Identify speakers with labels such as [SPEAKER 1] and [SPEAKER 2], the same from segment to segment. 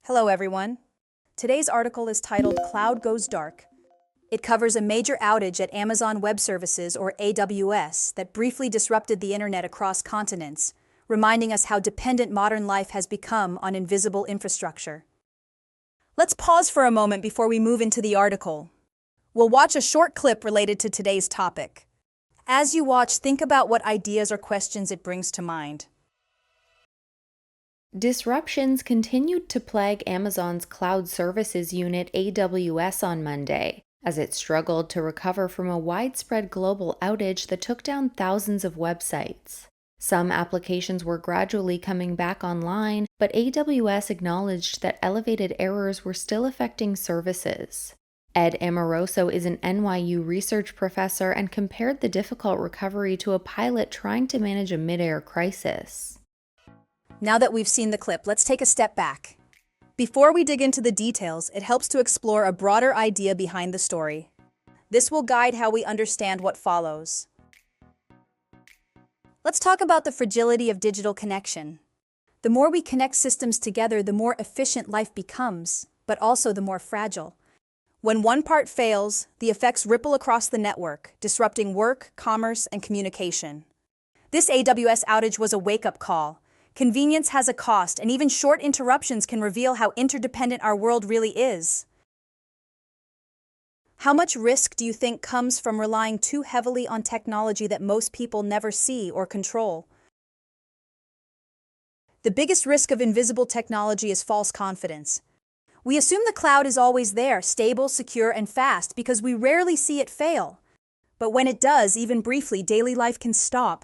[SPEAKER 1] Hello, everyone. Today's article is titled Cloud Goes Dark. It covers a major outage at Amazon Web Services, or AWS, that briefly disrupted the internet across continents, reminding us how dependent modern life has become on invisible infrastructure. Let's pause for a moment before we move into the article. We'll watch a short clip related to today's topic. As you watch, think about what ideas or questions it brings to mind.
[SPEAKER 2] Disruptions continued to plague Amazon's cloud services unit AWS on Monday, as it struggled to recover from a widespread global outage that took down thousands of websites. Some applications were gradually coming back online, but AWS acknowledged that elevated errors were still affecting services. Ed Amoroso is an NYU research professor and compared the difficult recovery to a pilot trying to manage a mid-air crisis.
[SPEAKER 1] Now that we've seen the clip, let's take a step back. Before we dig into the details, it helps to explore a broader idea behind the story. This will guide how we understand what follows. Let's talk about the fragility of digital connection. The more we connect systems together, the more efficient life becomes, but also the more fragile. When one part fails, the effects ripple across the network, disrupting work, commerce, and communication. This AWS outage was a wake-up call. Convenience has a cost, and even short interruptions can reveal how interdependent our world really is. How much risk do you think comes from relying too heavily on technology that most people never see or control? The biggest risk of invisible technology is false confidence. We assume the cloud is always there, stable, secure, and fast, because we rarely see it fail. But when it does, even briefly, daily life can stop.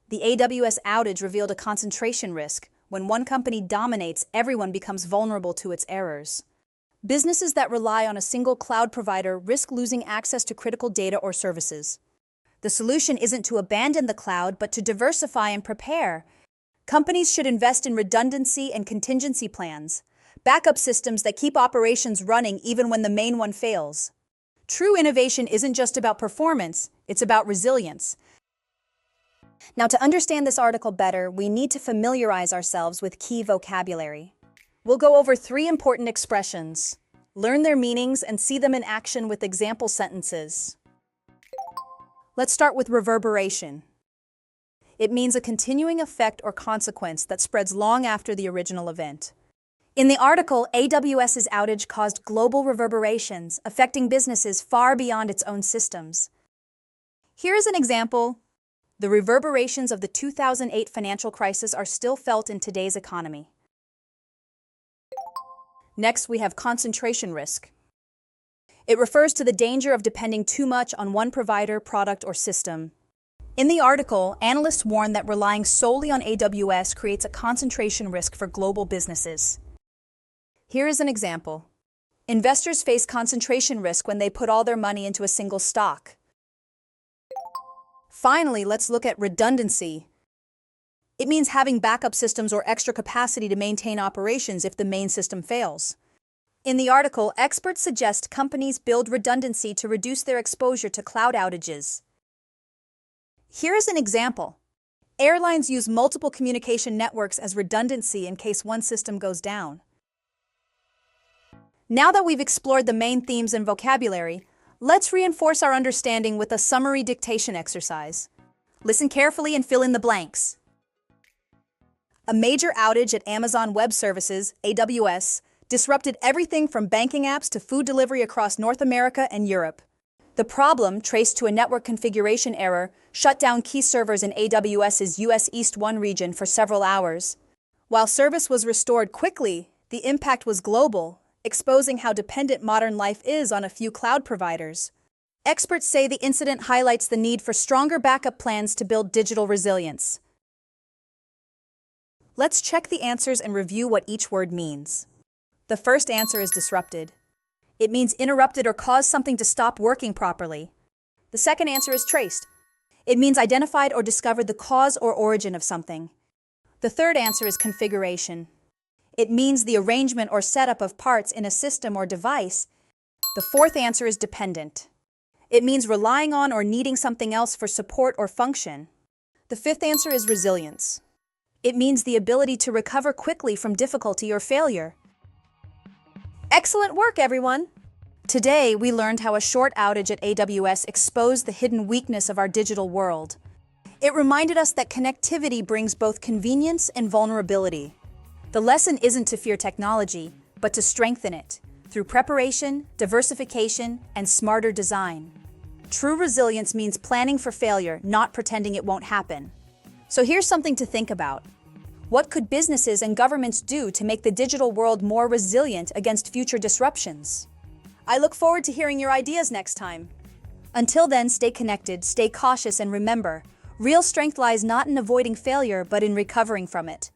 [SPEAKER 1] The AWS outage revealed a concentration risk. When one company dominates, everyone becomes vulnerable to its errors. Businesses that rely on a single cloud provider risk losing access to critical data or services. The solution isn't to abandon the cloud, but to diversify and prepare. Companies should invest in redundancy and contingency plans, backup systems that keep operations running even when the main one fails. True innovation isn't just about performance, it's about resilience. Now, to understand this article better, we need to familiarize ourselves with key vocabulary. We'll go over 3 important expressions, learn their meanings, and see them in action with example sentences. Let's start with reverberation. It means a continuing effect or consequence that spreads long after the original event. In the article, AWS's outage caused global reverberations, affecting businesses far beyond its own systems. Here is an example. The reverberations of the 2008 financial crisis are still felt in today's economy. Next, we have concentration risk. It refers to the danger of depending too much on one provider, product, or system. In the article, analysts warn that relying solely on AWS creates a concentration risk for global businesses. Here is an example. Investors face concentration risk when they put all their money into a single stock. Finally, let's look at redundancy. It means having backup systems or extra capacity to maintain operations if the main system fails. In the article, experts suggest companies build redundancy to reduce their exposure to cloud outages. Here is an example. Airlines use multiple communication networks as redundancy in case one system goes down. Now that we've explored the main themes and vocabulary, let's reinforce our understanding with a summary dictation exercise. Listen carefully and fill in the blanks. A major outage at Amazon Web Services, AWS, disrupted everything from banking apps to food delivery across North America and Europe. The problem, traced to a network configuration error, shut down key servers in AWS's US East 1 region for several hours. While service was restored quickly, the impact was global, exposing how dependent modern life is on a few cloud providers. Experts say the incident highlights the need for stronger backup plans to build digital resilience. Let's check the answers and review what each word means. The first answer is disrupted. It means interrupted or caused something to stop working properly. The second answer is traced. It means identified or discovered the cause or origin of something. The third answer is configuration. It means the arrangement or setup of parts in a system or device. The fourth answer is dependent. It means relying on or needing something else for support or function. The fifth answer is resilience. It means the ability to recover quickly from difficulty or failure. Excellent work, everyone! Today, we learned how a short outage at AWS exposed the hidden weakness of our digital world. It reminded us that connectivity brings both convenience and vulnerability. The lesson isn't to fear technology, but to strengthen it through preparation, diversification, and smarter design. True resilience means planning for failure, not pretending it won't happen. So here's something to think about. What could businesses and governments do to make the digital world more resilient against future disruptions? I look forward to hearing your ideas next time. Until then, stay connected, stay cautious, and remember, real strength lies not in avoiding failure, but in recovering from it.